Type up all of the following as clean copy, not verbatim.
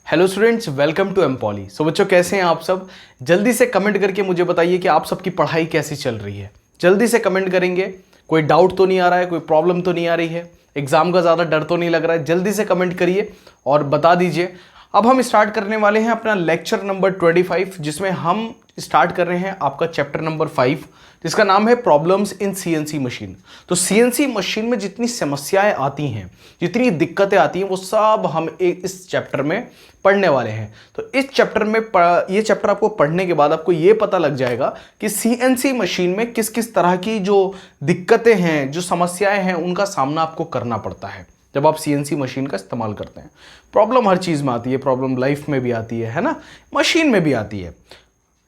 Hello students, welcome to एमपॉली। So बच्चों, कैसे हैं आप सब? जल्दी से कमेंट करके मुझे बताइए कि आप सबकी पढ़ाई कैसी चल रही है। जल्दी से कमेंट करेंगे। कोई डाउट तो नहीं आ रहा है, कोई प्रॉब्लम तो नहीं आ रही है, एग्जाम का ज़्यादा डर तो नहीं लग रहा है? जल्दी से कमेंट करिए और बता दीजिए। अब हम स्टार्ट करने वाले हैं अपना लेक्चर नंबर 25, जिसमें हम स्टार्ट कर रहे हैं आपका चैप्टर नंबर 5, जिसका नाम है प्रॉब्लम्स इन सीएनसी मशीन। तो सीएनसी मशीन में जितनी समस्याएं आती हैं, जितनी दिक्कतें आती हैं, वो सब हम इस चैप्टर में पढ़ने वाले हैं। तो इस चैप्टर में ये चैप्टर आपको पढ़ने के बाद आपको ये पता लग जाएगा कि सीएनसी मशीन में किस किस तरह की जो दिक्कतें हैं, जो समस्याएं हैं, उनका सामना आपको करना पड़ता है जब आप सीएनसी मशीन का इस्तेमाल करते हैं। प्रॉब्लम हर चीज़ में आती है, प्रॉब्लम लाइफ में भी आती है ना, मशीन में भी आती है।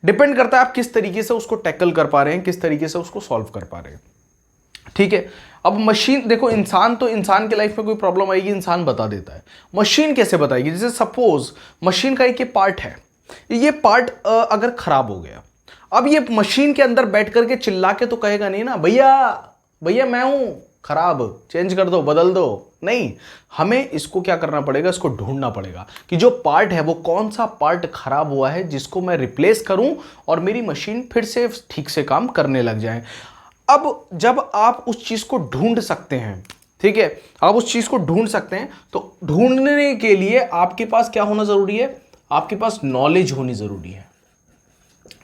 डिपेंड करता है आप किस तरीके से उसको टैकल कर पा रहे हैं, किस तरीके से उसको सॉल्व कर पा रहे हैं। ठीक है। अब मशीन देखो, इंसान तो इंसान के लाइफ में कोई प्रॉब्लम आएगी, इंसान बता देता है। मशीन कैसे बताएगी? जैसे सपोज मशीन का एक ये पार्ट है, ये पार्ट अगर खराब हो गया, अब ये मशीन के अंदर बैठ करके चिल्ला के तो कहेगा नहीं ना, भैया भैया मैं हूं खराब, चेंज कर दो, बदल दो। नहीं, हमें इसको क्या करना पड़ेगा, इसको ढूंढना पड़ेगा कि जो पार्ट है वो कौन सा पार्ट खराब हुआ है, जिसको मैं रिप्लेस करूं और मेरी मशीन फिर से ठीक से काम करने लग जाए। अब जब आप उस चीज को ढूंढ सकते हैं, ठीक है, आप उस चीज को ढूंढ सकते हैं, तो ढूंढने के लिए आपके पास क्या होना जरूरी है? आपके पास नॉलेज होनी जरूरी है।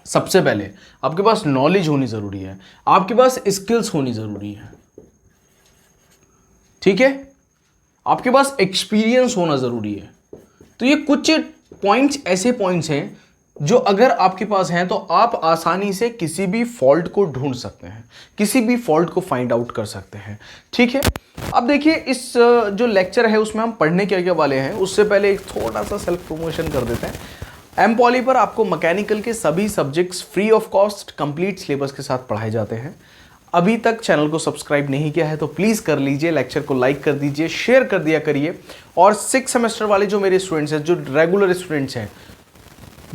सबसे पहले आपके पास नॉलेज होनी जरूरी है, आपके पास स्किल्स होनी जरूरी है, ठीक है, आपके पास एक्सपीरियंस होना जरूरी है। तो ये कुछ पॉइंट्स ऐसे पॉइंट्स हैं जो अगर आपके पास हैं तो आप आसानी से किसी भी फॉल्ट को ढूंढ सकते हैं, किसी भी फॉल्ट को फाइंड आउट कर सकते हैं। ठीक है। अब देखिए, इस जो लेक्चर है उसमें हम पढ़ने क्या क्या वाले हैं, उससे पहले एक थोड़ा सा सेल्फ प्रमोशन कर देते हैं। एमपॉली पर आपको मैकेनिकल के सभी subjects free of cost complete syllabus के साथ पढ़ाए जाते हैं। अभी तक चैनल को सब्सक्राइब नहीं किया है तो प्लीज़ कर लीजिए, लेक्चर को लाइक कर दीजिए, शेयर कर दिया करिए। और 6 सेमेस्टर वाले जो मेरे स्टूडेंट्स हैं, जो रेगुलर स्टूडेंट्स हैं,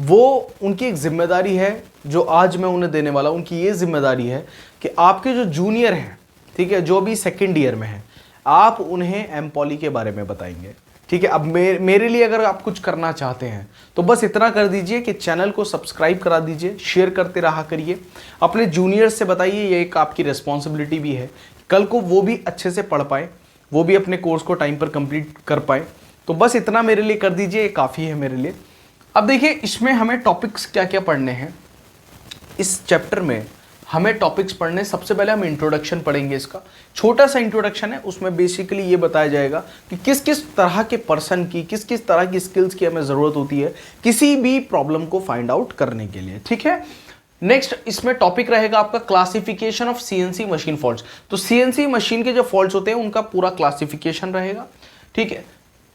वो उनकी एक जिम्मेदारी है जो आज मैं उन्हें देने वाला हूं। उनकी ये जिम्मेदारी है कि आपके जो जूनियर हैं, ठीक है, जो भी सेकेंड ईयर में हैं, आप उन्हें एमपॉली के बारे में बताएंगे। ठीक है। अब मेरे लिए अगर आप कुछ करना चाहते हैं तो बस इतना कर दीजिए कि चैनल को सब्सक्राइब करा दीजिए, शेयर करते रहा करिए, अपने जूनियर्स से बताइए। ये एक आपकी रिस्पॉन्सिबिलिटी भी है, कल को वो भी अच्छे से पढ़ पाए, वो भी अपने कोर्स को टाइम पर कंप्लीट कर पाए। तो बस इतना मेरे लिए कर दीजिए, ये काफ़ी है मेरे लिए। अब देखिए, इसमें हमें टॉपिक्स क्या क्या पढ़ने हैं। इस चैप्टर में हमें टॉपिक्स पढ़ने, सबसे पहले हम इंट्रोडक्शन पढ़ेंगे। इसका छोटा सा इंट्रोडक्शन है, उसमें बेसिकली ये बताया जाएगा कि किस किस तरह के पर्सन की, किस किस तरह की स्किल्स की हमें ज़रूरत होती है किसी भी प्रॉब्लम को फाइंड आउट करने के लिए। ठीक है। नेक्स्ट इसमें टॉपिक रहेगा आपका classification of CNC machine faults. तो सीएनसी मशीन के जो फॉल्ट्स होते हैं उनका पूरा क्लासिफिकेशन रहेगा। ठीक है।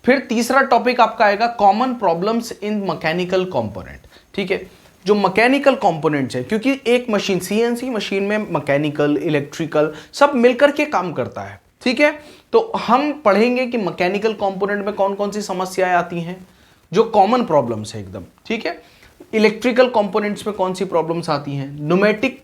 फिर तीसरा टॉपिक आपका आएगा common problems in mechanical component. ठीक है, जो मैकेनिकल कंपोनेंट्स है, क्योंकि एक मशीन, सीएनसी मशीन में मैकेनिकल, इलेक्ट्रिकल सब मिलकर के काम करता है। ठीक है। तो हम पढ़ेंगे कि मैकेनिकल कंपोनेंट में कौन कौन सी समस्याएं आती हैं, जो कॉमन प्रॉब्लम्स है एकदम। ठीक है। इलेक्ट्रिकल कंपोनेंट्स में कौन सी प्रॉब्लम्स आती हैं, न्यूमेटिक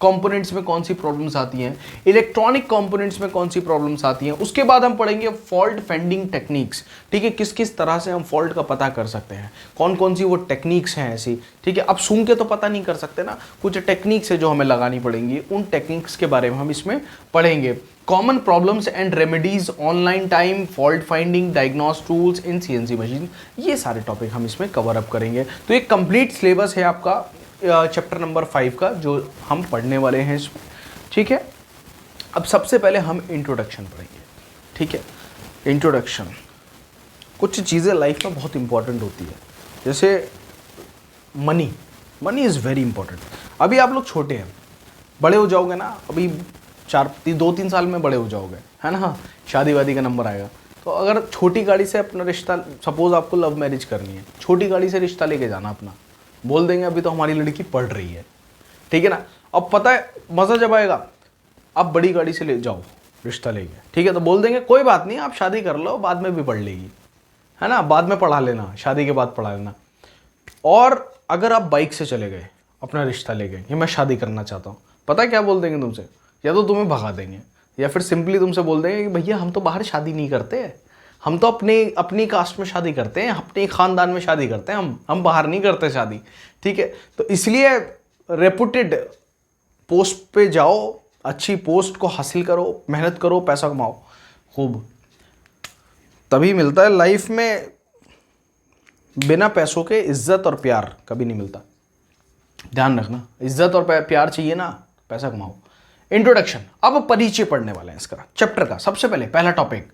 कंपोनेंट्स में कौन सी प्रॉब्लम्स आती हैं, इलेक्ट्रॉनिक कंपोनेंट्स में कौन सी प्रॉब्लम्स आती हैं। उसके बाद हम पढ़ेंगे फॉल्ट फाइंडिंग टेक्निक्स। ठीक है, किस किस तरह से हम फॉल्ट का पता कर सकते हैं, कौन कौन सी वो टेक्निक्स हैं ऐसी। ठीक है। अब सूंघ के तो पता नहीं कर सकते ना, कुछ टेक्निक्स है जो हमें लगानी पड़ेंगी, उन टेक्निक्स के बारे में हम इसमें पढ़ेंगे। Common problems and remedies, online time, fault finding, diagnose tools in CNC machine, ये सारे टॉपिक हम इसमें कवर अप करेंगे। तो एक कंप्लीट सिलेबस है आपका चैप्टर नंबर 5 का, जो हम पढ़ने वाले हैं इसमें। ठीक है। अब सबसे पहले हम इंट्रोडक्शन पढ़ेंगे। ठीक है। इंट्रोडक्शन, कुछ चीज़ें लाइफ में बहुत इंपॉर्टेंट होती है, जैसे मनी इज़ वेरी इंपॉर्टेंट। अभी आप लोग छोटे हैं, बड़े हो जाओगे ना, अभी 2-3 साल में बड़े हो जाओगे, है ना, शादी वादी का नंबर आएगा। तो अगर छोटी गाड़ी से अपना रिश्ता, सपोज आपको लव मैरिज करनी है, छोटी गाड़ी से रिश्ता लेके जाना अपना, बोल देंगे अभी तो हमारी लड़की पढ़ रही है, ठीक है ना। अब पता है मज़ा जब आएगा, अब बड़ी गाड़ी से ले जाओ रिश्ता लेके, ठीक है, तो बोल देंगे कोई बात नहीं, आप शादी कर लो, बाद में भी पढ़ लेगी, है ना, बाद में पढ़ा लेना, शादी के बाद पढ़ा लेना। और अगर आप बाइक से चले गए अपना रिश्ता ले गए कि मैं शादी करना चाहता हूँ, पता है क्या बोल देंगे तुमसे? या तो तुम्हें भगा देंगे, या फिर सिंपली तुमसे बोल देंगे कि भैया हम तो बाहर शादी नहीं करते, हम तो अपनी कास्ट में शादी करते हैं, अपने खानदान में शादी करते हैं, हम बाहर नहीं करते शादी, ठीक है। तो इसलिए रेपुटेड पोस्ट पे जाओ, अच्छी पोस्ट को हासिल करो, मेहनत करो, पैसा कमाओ खूब, तभी मिलता है लाइफ में। बिना पैसों के इज्जत और प्यार कभी नहीं मिलता, ध्यान रखना। इज्जत और प्यार चाहिए ना, पैसा कमाओ। इंट्रोडक्शन, अब परिचय पढ़ने वाले हैं इसका चैप्टर का। सबसे पहले पहला topic,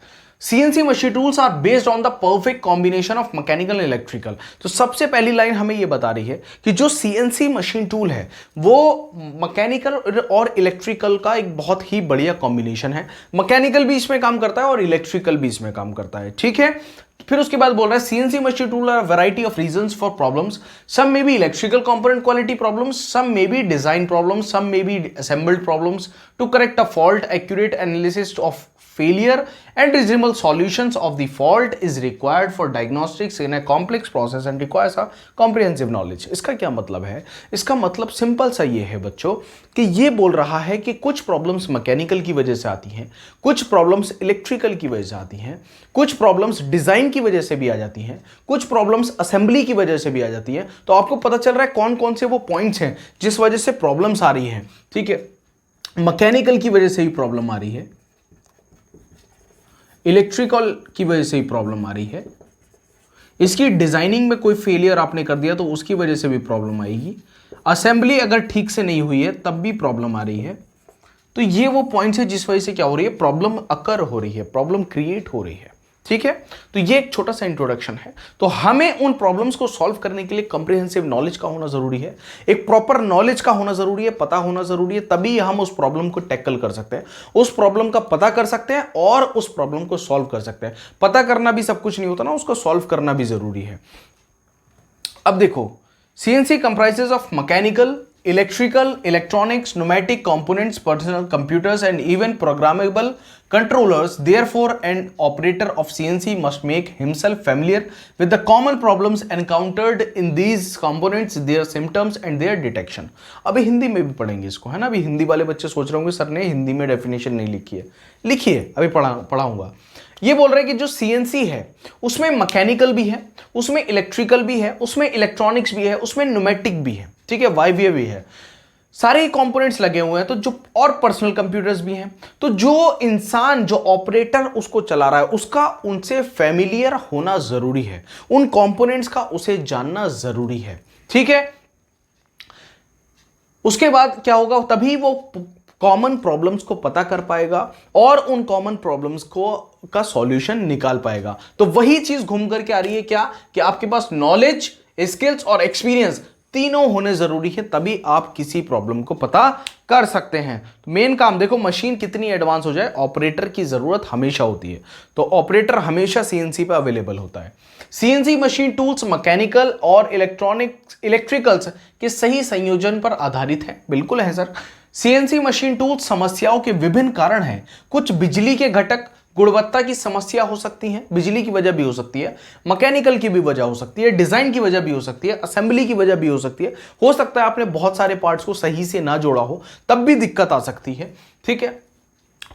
CNC machine tools are based on the perfect combination of mechanical and electrical. तो सबसे पहली लाइन हमें यह बता रही है कि जो सीएनसी मशीन टूल है वो मैकेनिकल और इलेक्ट्रिकल का एक बहुत ही बढ़िया कॉम्बिनेशन है। मैकेनिकल भी इसमें काम करता है और इलेक्ट्रिकल भी इसमें काम करता है, ठीक है। फिर उसके बाद बोल रहा है CNC machine tool are variety of reasons for problems, some may be electrical component quality problems, some may be design problems, some may be assembled problems to correct a fault, accurate analysis of failure and reasonable solutions of the fault is required for diagnostics in a complex process and requires a comprehensive knowledge। इसका क्या मतलब है? इसका मतलब simple सा ये है बच्चों कि ये बोल रहा है कि कुछ प्रॉब्लम्स मैकेनिकल की वजह से आती हैं, कुछ प्रॉब्लम्स इलेक्ट्रिकल की वजह से आती हैं, कुछ प्रॉब्लम्स डिजाइन की वजह से भी आ जाती हैं, कुछ प्रॉब्लम्स असेंबली की वजह से भी आ जाती हैं। तो आपको पता चल रहा है कौन कौन से वो पॉइंट्स हैं जिस वजह से प्रॉब्लम्स आ रही हैं, ठीक है। मैकेनिकल की वजह से ही प्रॉब्लम आ रही है, इलेक्ट्रिकल की वजह से ही प्रॉब्लम आ रही है, इसकी डिजाइनिंग में कोई फेलियर आपने कर दिया तो उसकी वजह से भी प्रॉब्लम आएगी, असेंबली अगर ठीक से नहीं हुई है तब भी प्रॉब्लम आ रही है। तो ये वो पॉइंट्स है जिस वजह से क्या हो रही है, प्रॉब्लम अकर हो रही है, प्रॉब्लम क्रिएट हो रही है, ठीक है। तो ये एक छोटा सा इंट्रोडक्शन है। तो हमें उन प्रॉब्लम्स को सॉल्व करने के लिए कंप्रिहेंसिव नॉलेज का होना जरूरी है, एक प्रॉपर नॉलेज का होना जरूरी है, पता होना जरूरी है, तभी हम उस प्रॉब्लम को टैकल कर सकते हैं, उस प्रॉब्लम का पता कर सकते हैं और उस प्रॉब्लम को सॉल्व कर सकते हैं। पता करना भी सब कुछ नहीं होता ना, उसको सॉल्व करना भी जरूरी है। अब देखो, CNC comprises of mechanical, electrical, electronics, pneumatic components, personal computers and even programmable controllers. Therefore, an operator of CNC must make himself familiar with the common problems encountered in these components, their symptoms and their detection. अभी हिंदी में भी पढ़ेंगे इसको, है ना। अभी हिंदी वाले बच्चे सोच रहे होंगे सर ने हिंदी में डेफिनेशन नहीं लिखी है, लिखिए, अभी पढ़ाऊंगा। ये बोल रहे हैं कि जो सीएनसी है उसमें मैकेनिकल भी है, उसमें इलेक्ट्रिकल भी है, उसमें इलेक्ट्रॉनिक्स भी है, उसमें न्यूमेटिक भी है, ठीक है, वायवीय भी है, सारे कंपोनेंट्स लगे हुए हैं। तो जो और पर्सनल कंप्यूटर्स भी हैं। तो जो इंसान, जो ऑपरेटर उसको चला रहा है, उसका उनसे फैमिलियर होना जरूरी है, उन कंपोनेंट्स का उसे जानना जरूरी है, ठीक है। उसके बाद क्या होगा, तभी वो कॉमन प्रॉब्लम्स को पता कर पाएगा और उन कॉमन प्रॉब्लम्स को का सॉल्यूशन निकाल पाएगा। तो वही चीज घूम करके आ रही है क्या, कि आपके पास नॉलेज, स्किल्स और एक्सपीरियंस तीनों होने जरूरी है, तभी आप किसी प्रॉब्लम को पता कर सकते हैं। तो मेन काम देखो, मशीन कितनी एडवांस हो जाए, ऑपरेटर की जरूरत हमेशा होती है। तो ऑपरेटर हमेशा सीएनसी पे अवेलेबल होता है। सीएनसी मशीन टूल्स मैकेनिकल और इलेक्ट्रिकल्स के सही संयोजन पर आधारित है। बिल्कुल है सर। सीएनसी मशीन टूल्स समस्याओं के विभिन्न कारण हैं। कुछ बिजली के घटक, गुणवत्ता की समस्या हो सकती है, बिजली की वजह भी हो सकती है, मैकेनिकल की भी वजह हो सकती है, डिजाइन की वजह भी हो सकती है, असेंबली की वजह भी हो सकती है। हो सकता है आपने बहुत सारे पार्ट्स को सही से ना जोड़ा हो, तब भी दिक्कत आ सकती है, ठीक है।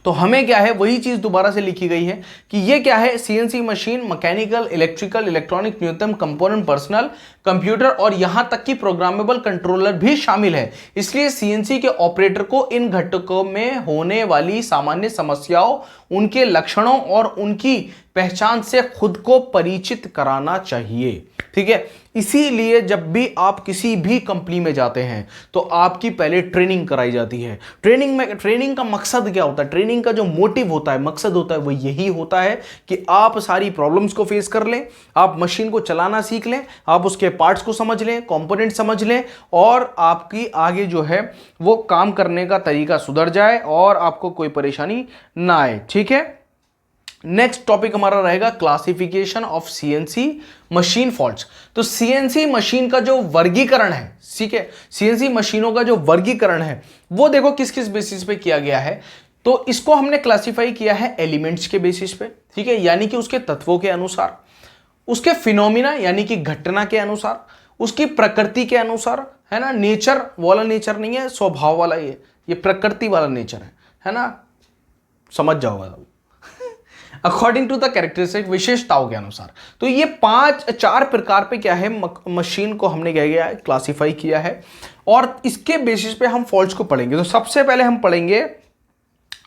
तो हमें क्या है, वही चीज दोबारा से लिखी गई है कि ये क्या है, CNC machine mechanical, electrical, electronic, न्यूनतम कंपोनेंट, पर्सनल कंप्यूटर और यहां तक कि प्रोग्रामेबल कंट्रोलर भी शामिल है। इसलिए सीएनसी के ऑपरेटर को इन घटकों में होने वाली सामान्य समस्याओं, उनके लक्षणों और उनकी पहचान से खुद को परिचित कराना चाहिए, ठीक है। इसीलिए जब भी आप किसी भी कंपनी में जाते हैं तो आपकी पहले ट्रेनिंग कराई जाती है। ट्रेनिंग का मकसद क्या होता है, ट्रेनिंग का जो मोटिव होता है, मकसद होता है, वो यही होता है कि आप सारी प्रॉब्लम्स को फेस कर लें, आप मशीन को चलाना सीख लें, आप उसके पार्ट्स को समझ लें, कंपोनेंट समझ लें और आपकी आगे जो है वो काम करने का तरीका सुधर जाए और आपको कोई परेशानी ना आए, ठीक है। नेक्स्ट टॉपिक हमारा रहेगा classification of CNC machine faults. तो सीएनसी मशीन का जो वर्गीकरण है, ठीक है, सीएनसी मशीनों का जो वर्गीकरण है वो देखो किस किस बेसिस पे किया गया है। तो इसको हमने क्लासिफाई किया है एलिमेंट्स के बेसिस पे, ठीक है, यानी कि उसके तत्वों के अनुसार, उसके फिनोमिना यानी कि घटना के अनुसार, उसकी प्रकृति के अनुसार, है ना। नेचर वाला नेचर नहीं है, स्वभाव वाला ये प्रकृति वाला नेचर है ना, समझ जाओगा। अकॉर्डिंग टू द कैरेक्टरिस्टिक, विशेषताओं के अनुसार। तो ये चार प्रकार पे क्या है, मशीन को हमने क्या किया है, क्लासिफाई किया है, और इसके बेसिस पे हम फॉल्ट्स को पढ़ेंगे। तो सबसे पहले हम पढ़ेंगे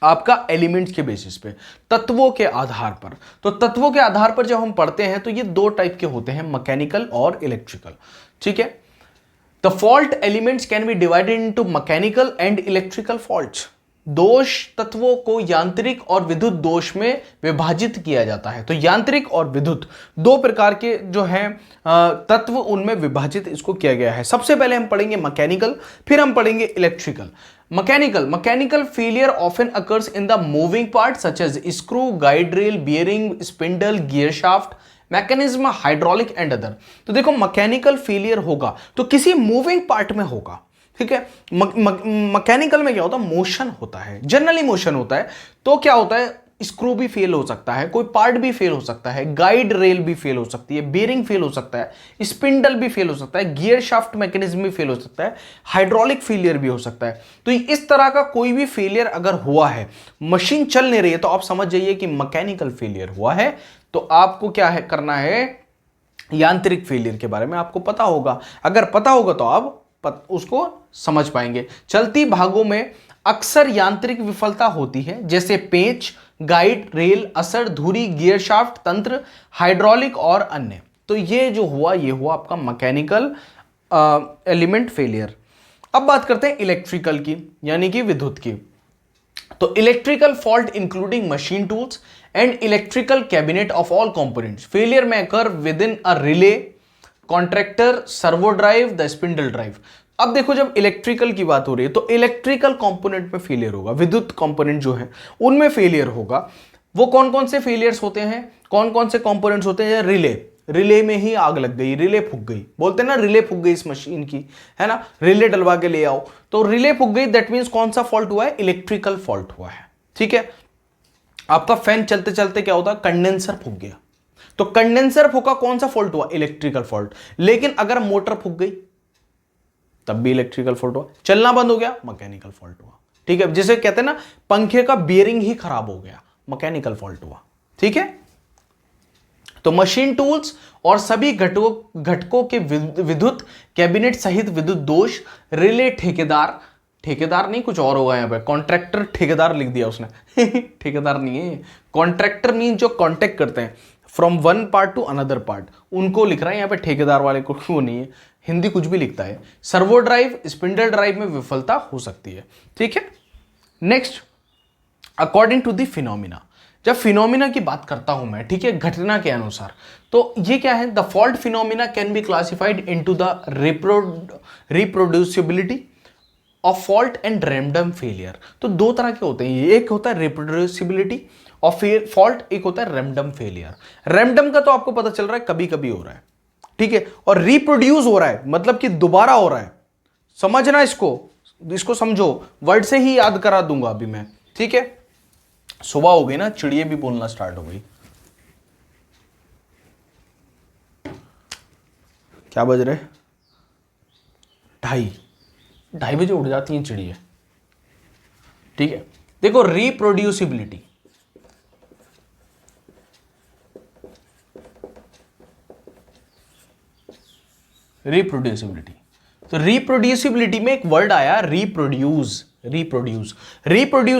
आपका एलिमेंट्स के बेसिस पे, तत्वों के आधार पर। तो तत्वों के आधार पर जब हम पढ़ते हैं तो ये दो टाइप के होते हैं, मैकेनिकल और इलेक्ट्रिकल। ठीक है, the fault elements can be divided into mechanical and electrical faults. दोष तत्वों को यांत्रिक और विद्युत दोष में विभाजित किया जाता है। तो यांत्रिक और विद्युत दो प्रकार के जो हैं तत्व, उनमें विभाजित इसको किया गया है। सबसे पहले हम पढ़ेंगे मैकेनिकल, फिर हम पढ़ेंगे electrical. Mechanical failure often occurs in the moving part such as screw, guide rail, bearing, spindle, gear shaft, mechanism, hydraulic and other. तो देखो मैकेनिकल फेलियर होगा तो किसी मूविंग पार्ट में होगा। ठीक है, मैकेनिकल में क्या होता है, मोशन होता है, जनरली मोशन होता है। तो क्या होता है, स्क्रू भी फेल हो सकता है, कोई पार्ट भी फेल हो सकता है, गाइड रेल भी फेल हो सकती है, बेरिंग फेल हो सकता है, स्पिंडल भी फेल हो सकता है, गियर शाफ्ट मैकेनिज्म भी फेल हो सकता है, हाइड्रोलिक फेलियर भी हो सकता है। तो इस तरह का कोई भी फेलियर अगर हुआ है, मशीन चल नहीं रही है, तो आप समझ जाइए कि मैकेनिकल फेलियर हुआ है। तो आपको क्या है करना है, यांत्रिक फेलियर के बारे में आपको पता होगा। अगर पता होगा तो आप उसको समझ पाएंगे। चलती भागों में अक्सर यांत्रिक विफलता होती है, जैसे पेंच, गाइड रेल, असर, धुरी, गियर शाफ्ट तंत्र, हाइड्रोलिक और अन्य। तो ये जो हुआ, ये हुआ आपका मैकेनिकल एलिमेंट फेलियर। अब बात करते हैं इलेक्ट्रिकल की, यानी कि विद्युत की। तो electrical fault including machine tools and electrical cabinet of all components failure में occur within a relay, contractor, servo drive, the spindle drive. अब देखो, जब इलेक्ट्रिकल की बात हो रही है तो इलेक्ट्रिकल कंपोनेंट में फेलियर होगा, विद्युत कंपोनेंट जो है उनमें फेलियर होगा। वो कौन कौन से फेलियर्स होते हैं, कौन कौन से कंपोनेंट्स होते हैं, रिले में ही आग लग गई, रिले फूक गई, बोलते हैं ना रिले फूक गई इस मशीन की, है ना, रिले डलवा के ले आओ, तो रिले फूक गई, दैट मीन्स कौन सा फॉल्ट हुआ है, इलेक्ट्रिकल फॉल्ट हुआ है। ठीक है, आपका फैन चलते चलते क्या होता है, कंडेंसर फूक गया, तो कंडेंसर फूका, कौन सा फॉल्ट हुआ, इलेक्ट्रिकल फॉल्ट। लेकिन अगर मोटर फूक गई तब भी इलेक्ट्रिकल फॉल्ट हुआ, चलना बंद हो गया, मैकेनिकल फॉल्ट हुआ। ठीक है, जिसे कहते हैं ना पंखे का बियरिंग ही खराब हो गया, मैकेनिकल फॉल्ट हुआ। ठीक है, तो मशीन टूल्स और सभी घटकों के विद्युत कैबिनेट सहित विद्युत दोष, रिले, ठेकेदार नहीं, कुछ और होगा यहां पे, कॉन्ट्रैक्टर ठेकेदार लिख दिया उसने ठेकेदार नहीं है, कॉन्ट्रैक्टर मीन जो कॉन्टेक्ट करते हैं from one part two another part, उनको लिख रहा है यहाँ पे, ठेकेदार वाले को वो नहीं है, हिंदी कुछ भी लिखता है। सर्वो ड्राइव, स्पिंडल ड्राइव में विफलता हो सकती है। ठीक है, next, according to the phenomena. जब फिनोमिना की बात करता हूं मैं, ठीक है, घटना के अनुसार, तो ये क्या है, the fault phenomena can be classified into the reproducibility of fault and random failure. तो दो तरह के होते हैं, एक होता है रिप्रोड्यूसिबिलिटी ऑफ फॉल्ट, एक होता है रैंडम फेलियर। रैंडम का तो आपको पता चल रहा है कभी कभी हो रहा है, ठीक है, और रिप्रोड्यूस हो रहा है मतलब कि दोबारा हो रहा है। समझना इसको समझो, वर्ड से ही याद करा दूंगा अभी मैं। ठीक है, सुबह हो गई ना, चिड़िए भी बोलना स्टार्ट हो गई। क्या बज रहे, 2:30 बजे उठ जाती हैं चिड़िया। ठीक है, देखो रिप्रोड्यूसिबिलिटी, तो रिप्रोड्यूसिबिलिटी में एक वर्ड आया रिप्रोड्यूस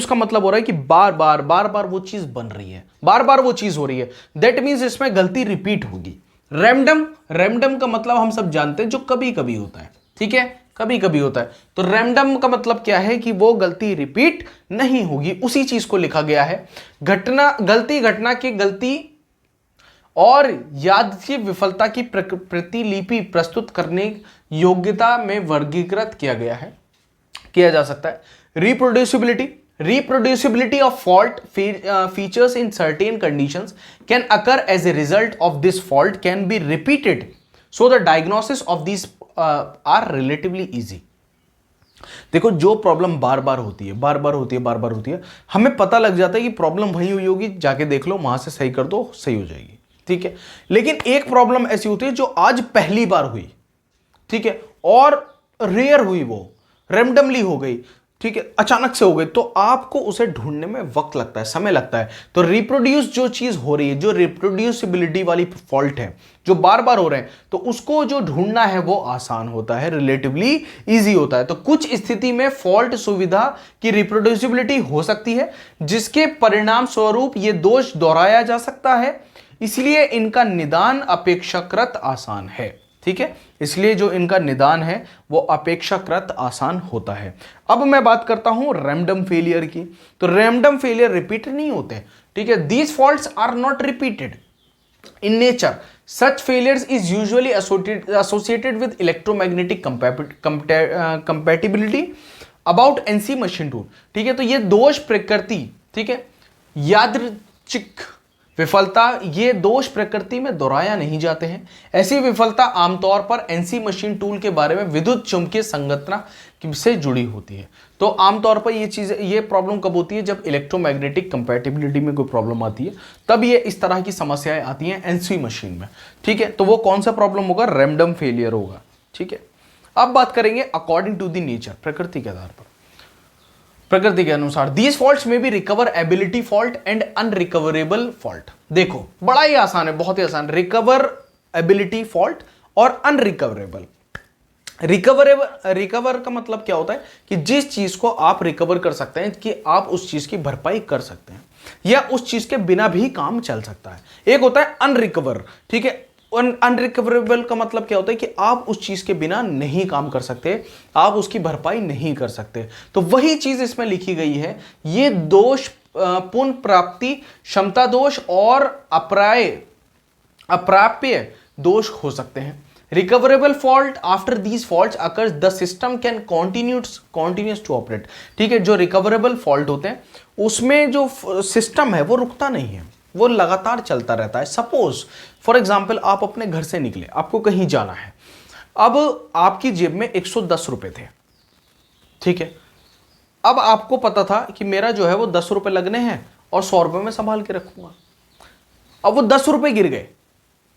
का मतलब हो रहा है कि बार बार वो चीज बन रही है, बार बार वो चीज हो रही है, दैट मीन्स इसमें गलती रिपीट होगी। रैंडम का मतलब हम सब जानते हैं, जो कभी कभी होता है। ठीक है, कभी कभी होता है, तो रैंडम का मतलब क्या है कि वो गलती रिपीट नहीं होगी, उसी चीज को लिखा गया है। घटना की गलती और याद की विफलता की प्रतिलिपि प्रस्तुत करने योग्यता में वर्गीकृत किया जा सकता है। Reproducibility of fault features in certain conditions can occur as a result of this fault can be repeated, so the diagnosis of this are relatively easy. देखो, जो प्रॉब्लम बार बार होती है, हमें पता लग जाता है कि प्रॉब्लम वही हुई होगी, जाके देख लो, वहां से सही कर दो, सही हो जाएगी। ठीक है, लेकिन एक प्रॉब्लम ऐसी होती है जो आज पहली बार हुई, ठीक है, और रेयर हुई, वो रैंडमली हो गई, ठीक है, अचानक से हो गई, तो आपको उसे ढूंढने में वक्त लगता है, समय लगता है। तो रिप्रोड्यूस जो चीज हो रही है, जो रिप्रोड्यूसिबिलिटी वाली फॉल्ट है, जो बार बार हो रहे हैं, तो उसको जो ढूंढना है वो आसान होता है, रिलेटिवली इजी होता है। तो कुछ स्थिति में फॉल्ट सुविधा की रिप्रोड्यूसिबिलिटी हो सकती है, जिसके परिणाम स्वरूप ये दोष दोहराया जा सकता है, इसलिए इनका निदान अपेक्षाकृत आसान है। ठीक है, इसलिए जो इनका निदान है वो अपेक्षाकृत आसान होता है। अब मैं बात करता हूं रैंडम फेलियर की। तो रैंडम फेलियर रिपीट नहीं होते। ठीक है, these faults are not repeated in nature, such failures is usually associated with electromagnetic compatibility about NC machine tool. ठीक है, तो ये दोष प्रकृति, ठीक है, यादृच्छिक विफलता, ये दोष प्रकृति में दोहराया नहीं जाते हैं। ऐसी विफलता आमतौर पर एनसी मशीन टूल के बारे में विद्युत चुंबकीय संरचना से जुड़ी होती है। तो आमतौर पर ये चीज़, ये प्रॉब्लम कब होती है? जब इलेक्ट्रोमैग्नेटिक कंपैटिबिलिटी में कोई प्रॉब्लम आती है, तब ये इस तरह की समस्याएं आती हैं एनसी मशीन में। ठीक है, तो वो कौन सा प्रॉब्लम होगा? रैंडम फेलियर होगा। ठीक है, अब बात करेंगे अकॉर्डिंग टू द नेचर, प्रकृति के आधार पर, प्रकृति के अनुसार। दीज फॉल्ट्स में भी recover ability fault and unrecoverable fault. देखो बड़ा ही आसान है, बहुत ही आसान। रिकवर एबिलिटी फॉल्ट और अनरिकवरेबल। रिकवर का मतलब क्या होता है? कि जिस चीज को आप रिकवर कर सकते हैं, कि आप उस चीज की भरपाई कर सकते हैं, या उस चीज के बिना भी काम चल सकता है। एक होता है अनरिकवर। ठीक है, अनरिकवरेबल का मतलब क्या होता है? कि आप उस चीज के बिना नहीं काम कर सकते, आप उसकी भरपाई नहीं कर सकते। तो वही चीज इसमें लिखी गई है। ये दोष पुनः प्राप्ति क्षमता दोष और अप्राप्य दोष हो सकते हैं। Recoverable fault, after these fault occurs the system can continues to operate. ठीक है, जो रिकवरेबल फॉल्ट होते हैं उसमें जो सिस्टम है वो रुकता नहीं है, वो लगातार चलता रहता है। सपोज फॉर एग्जाम्पल आप अपने घर से निकले, आपको कहीं जाना है, अब आपकी जेब में 110 रुपए थे। ठीक है, अब आपको पता था कि मेरा जो है वो 10 रुपए लगने हैं और 100 रुपए में संभाल के रखूंगा। अब वो 10 रुपए गिर गए,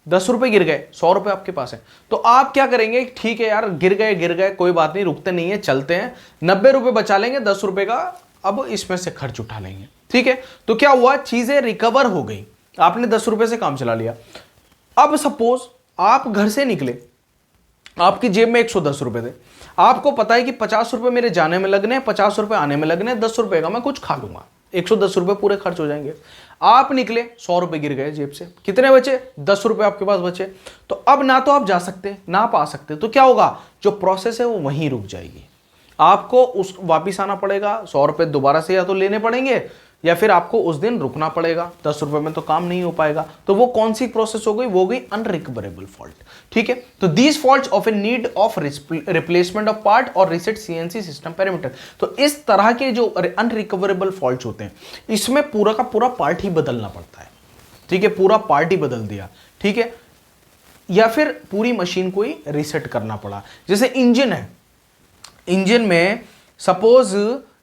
10 रुपए गिर गए, 100 रुपए आपके पास है, तो आप क्या करेंगे? ठीक है यार, गिर गए, कोई बात नहीं, रुकते नहीं है, चलते हैं, 90 रुपए बचा लेंगे, 10 रुपए का अब इसमें से खर्च उठा लेंगे। ठीक है, तो क्या हुआ? चीजें रिकवर हो गई, आपने 10 रुपए से काम चला लिया। अब सपोज आप घर से निकले, आपकी जेब में 110 रुपए थे, आपको पता है कि 50 रुपए मेरे जाने में लगने हैं, 50 रुपए आने में लगने हैं, 10 रुपए का मैं कुछ खा लूंगा, 110 रुपए पूरे खर्च हो जाएंगे। आप निकले, 100 रुपए गिर गए जेब से, कितने बचे? 10 रुपए आपके पास बचे। तो अब ना तो आप जा सकते ना आप आ सकते, तो क्या होगा? जो प्रोसेस है वो वहीं रुक जाएगी। आपको उस वापिस आना पड़ेगा, 100 रुपए दोबारा से या तो लेने पड़ेंगे, या फिर आपको उस दिन रुकना पड़ेगा, 10 रुपए में तो काम नहीं हो पाएगा। तो वो कौन सी प्रोसेस हो गई? वो गई अनरिकवरेबल फॉल्ट। ठीक है, तो these faults of a need of replacement of part और रीसेट सीएनसी सिस्टम पैरामीटर। तो इस तरह के जो अनरिकवरेबल फॉल्ट्स होते हैं, इसमें पूरा का पूरा पार्ट ही बदलना पड़ता है। ठीक है, पूरा पार्ट ही बदल दिया। ठीक है, या फिर पूरी मशीन को ही रीसेट करना पड़ा। जैसे इंजन है, इंजन में सपोज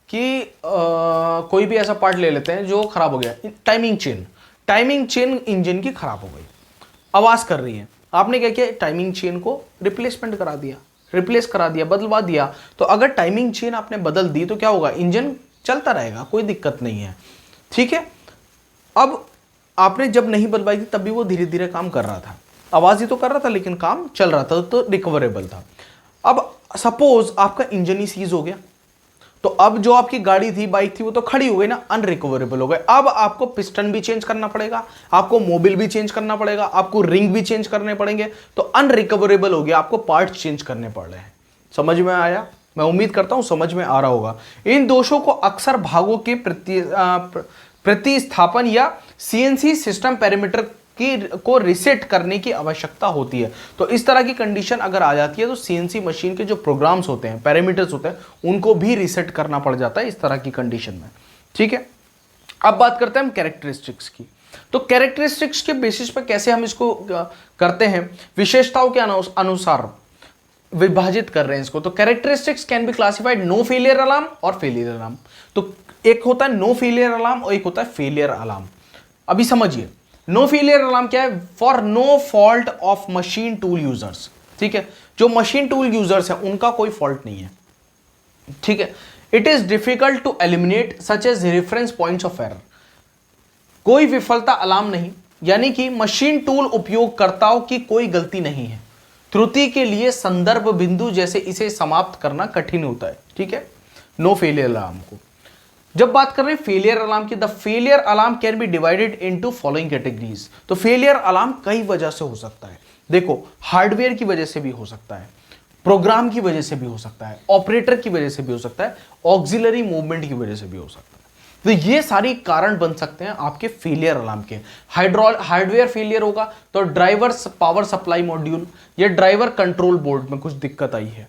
कि कोई भी ऐसा पार्ट ले लेते हैं जो खराब हो गया, टाइमिंग चेन इंजन की खराब हो गई, आवाज कर रही है। आपने क्या किया? टाइमिंग चेन को रिप्लेस करा दिया, बदलवा दिया। तो अगर टाइमिंग चेन आपने बदल दी तो क्या होगा? इंजन चलता रहेगा, कोई दिक्कत नहीं है। ठीक है, अब आपने जब नहीं बदलवाई थी तब भी वो धीरे धीरे काम कर रहा था, आवाज ही तो कर रहा था लेकिन काम चल रहा था, तो रिकवरेबल था। अब सपोज आपका इंजन ही सीज हो गया, तो अब जो आपकी गाड़ी थी, बाइक थी, वो तो खड़ी हो गई ना, अनरिकवरेबल हो गए। अब आपको पिस्टन भी चेंज करना पड़ेगा, आपको मोबिल भी चेंज करना पड़ेगा, आपको रिंग भी चेंज करने पड़ेंगे, तो अनरिकवरेबल हो गया, आपको पार्ट चेंज करने पड़ रहे हैं। समझ में आया? मैं उम्मीद करता हूं समझ में आ रहा होगा। इन दोषों को अक्सर भागों के प्रतिस्थापन या सीएनसी सिस्टम पैरामीटर को रिसेट करने की आवश्यकता होती है। तो इस तरह की कंडीशन अगर आ जाती है तो सीएनसी मशीन के जो प्रोग्राम्स होते हैं, पैरामीटर्स होते हैं, उनको भी रिसेट करना पड़ जाता है इस तरह की कंडीशन में। ठीक है, अब बात करते हैं हम कैरेक्टरिस्टिक्स की। तो कैरेक्टरिस्टिक्स के बेसिस पे कैसे हम इसको करते हैं, विशेषताओं के अनुसार विभाजित कर रहे हैं इसको। तो characteristics can be classified no failure alarm और फेलियर अलार्म। तो एक होता है नो फेलियर अलार्म और एक होता है फेलियर अलार्म। अभी समझिए, नो फेलियर अलार्म क्या है? For no fault of machine tool users. ठीक है, जो मशीन टूल यूजर्स है उनका कोई फॉल्ट नहीं है। ठीक है, it is difficult to eliminate such as reference points of error. कोई विफलता अलार्म नहीं, यानी कि मशीन टूल उपयोगकर्ताओं की कोई गलती नहीं है। त्रुटि के लिए संदर्भ बिंदु जैसे इसे समाप्त करना कठिन होता है, ठीक है। नो फेलियर अलार्म को जब बात कर रहे हैं फेलियर अलार्म की, the failure alarm can be divided into following categories. तो फेलियर अलार्म कई वजह से हो सकता है। देखो, हार्डवेयर की वजह से भी हो सकता है, प्रोग्राम की वजह से भी हो सकता है, ऑपरेटर की वजह से भी हो सकता है, ऑक्सिलरी मूवमेंट की वजह से भी हो सकता है। तो ये सारी कारण बन सकते हैं आपके फेलियर अलार्म के। हार्डवेयर फेलियर होगा तो ड्राइवर पावर सप्लाई मॉड्यूल या ड्राइवर कंट्रोल बोर्ड में कुछ दिक्कत आई है।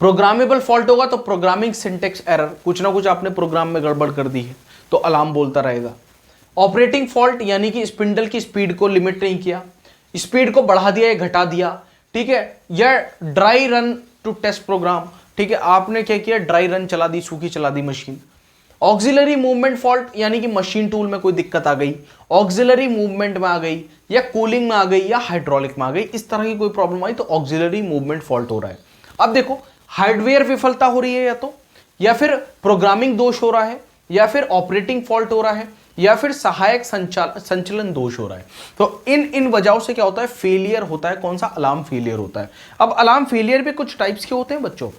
प्रोग्रामेबल फॉल्ट होगा तो प्रोग्रामिंग सिंटेक्स एरर, कुछ ना कुछ आपने प्रोग्राम में गड़बड़ कर दी है तो अलार्म बोलता रहेगा। ऑपरेटिंग फॉल्ट यानी कि स्पिंडल की स्पीड को लिमिट नहीं किया, स्पीड को बढ़ा दिया या घटा दिया, ठीक है। या dry run to test program, ठीक है, आपने क्या किया, ड्राई रन चला दी, सूखी चला दी मशीन। ऑक्सिलरी मूवमेंट फॉल्ट यानी कि मशीन टूल में कोई दिक्कत आ गई, ऑक्सिलरी मूवमेंट में आ गई या कूलिंग में आ गई या हाइड्रोलिक में आ गई, इस तरह की कोई प्रॉब्लम आई तो ऑक्सिलरी मूवमेंट फॉल्ट हो रहा है। अब देखो, हार्डवेयर विफलता हो रही है या फिर प्रोग्रामिंग दोष हो रहा है, या फिर ऑपरेटिंग फॉल्ट हो रहा है, या फिर सहायक संचलन दोष हो रहा है। तो इन वजहों से क्या होता है, फेलियर होता है। कौन सा, अलार्म फेलियर होता है। अब अलार्म फेलियर भी कुछ टाइप्स के होते हैं बच्चों,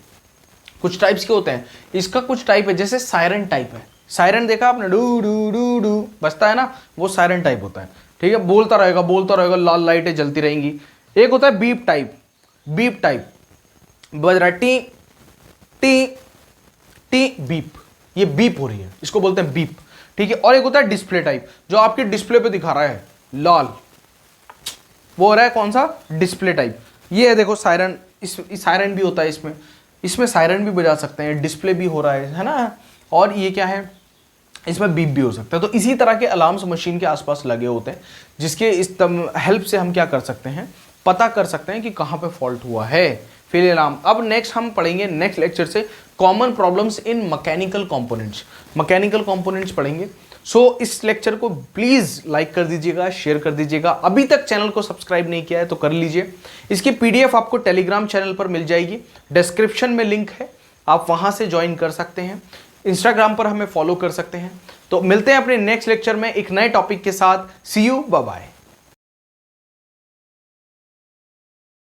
कुछ टाइप्स के होते हैं। इसका कुछ टाइप है, जैसे सायरन टाइप है। सायरन देखा आपने, डू डू डू डू बजता है ना, वो सायरन टाइप होता है, ठीक है। बोलता रहेगा, लाल लाइटें जलती रहेंगी। एक होता है बीप टाइप, बीप टाइप बज रहा है, टी टी टी बीप, ये बीप हो रही है, इसको बोलते हैं बीप, ठीक है। और एक होता है डिस्प्ले टाइप, जो आपके डिस्प्ले पे दिखा रहा है लाल, वो हो रहा है कौन सा, डिस्प्ले टाइप। ये है देखो सायरन, इस सायरन भी होता है इसमें सायरन भी बजा सकते हैं, डिस्प्ले भी हो रहा है ना। और ये क्या है, इसमें बीप भी हो सकता है। तो इसी तरह के अलार्म्स मशीन के आसपास लगे होते हैं, जिसके इस हेल्प से हम क्या कर सकते हैं, पता कर सकते हैं कि कहाँ पे फॉल्ट हुआ है, फेलियर अलार्म। अब नेक्स्ट हम पढ़ेंगे नेक्स्ट लेक्चर से common problems in mechanical components, mechanical components पढ़ेंगे। सो इस लेक्चर को प्लीज़ लाइक कर दीजिएगा, शेयर कर दीजिएगा। अभी तक चैनल को सब्सक्राइब नहीं किया है तो कर लीजिए। इसकी पीडीएफ आपको टेलीग्राम चैनल पर मिल जाएगी, डिस्क्रिप्शन में लिंक है, आप वहाँ से ज्वाइन कर सकते हैं। इंस्टाग्राम पर हमें फॉलो कर सकते हैं। तो मिलते हैं अपने नेक्स्ट लेक्चर में एक नए टॉपिक के साथ। सी यू, बाय बाय।